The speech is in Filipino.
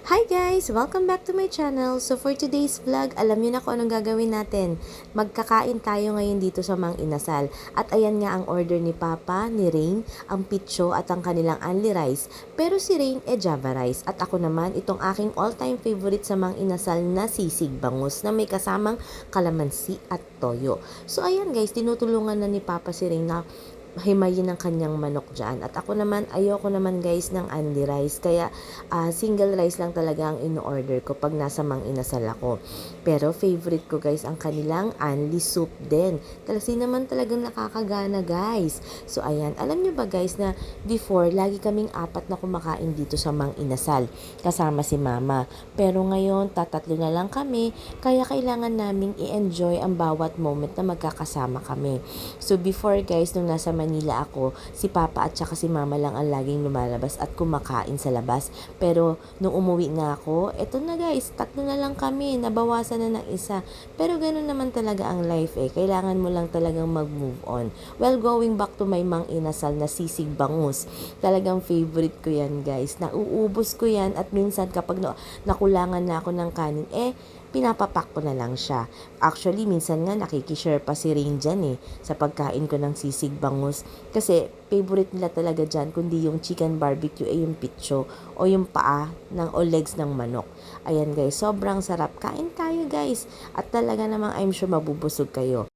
Hi guys! Welcome back to my channel. So for today's vlog, alam niyo na kung anong gagawin natin. Magkakain tayo ngayon dito sa Mang Inasal. At ayan nga ang order ni Papa, ni Rain, ang pitcho at ang kanilang only rice. Pero si Rain Java rice. At ako naman, itong aking all-time favorite sa Mang Inasal na sisig bangus na may kasamang kalamansi at toyo. So ayan guys, tinutulungan na ni Papa si Rain na himayin ang kanyang manok dyan. At ako naman, ayoko naman guys ng only rice. Kaya single rice lang talaga ang in-order ko pag nasa Mang Inasal ako. Pero favorite ko guys ang kanilang only soup din. Kasi naman talagang nakakagana guys. So ayan, alam nyo ba guys na before, lagi kaming apat na kumakain dito sa Mang Inasal. Kasama si Mama. Pero ngayon, tatatlo na lang kami. Kaya kailangan naming i-enjoy ang bawat moment na magkakasama kami. So before guys, nung nasa Manila ako, si Papa at saka si Mama lang ang laging lumalabas at kumakain sa labas. Pero nung umuwi na ako, eto na guys, tatlo na lang kami, nabawasan na ng isa. Pero ganun naman talaga ang life eh, kailangan mo lang talagang mag-move on. Well, going back to my Mang Inasal na sisig bangus, talagang favorite ko yan guys. Nauubos ko yan at minsan kapag nakulangan na ako ng kanin, pinapapak ko na lang siya. Actually, minsan nga nakikishare pa si Rain dyan sa pagkain ko ng sisig bangus. Kasi favorite nila talaga dyan, kundi yung chicken barbecue yung pitso o yung paa o legs ng manok. Ayan guys, sobrang sarap. Kain tayo guys. At talaga namang I'm sure mabubusog kayo.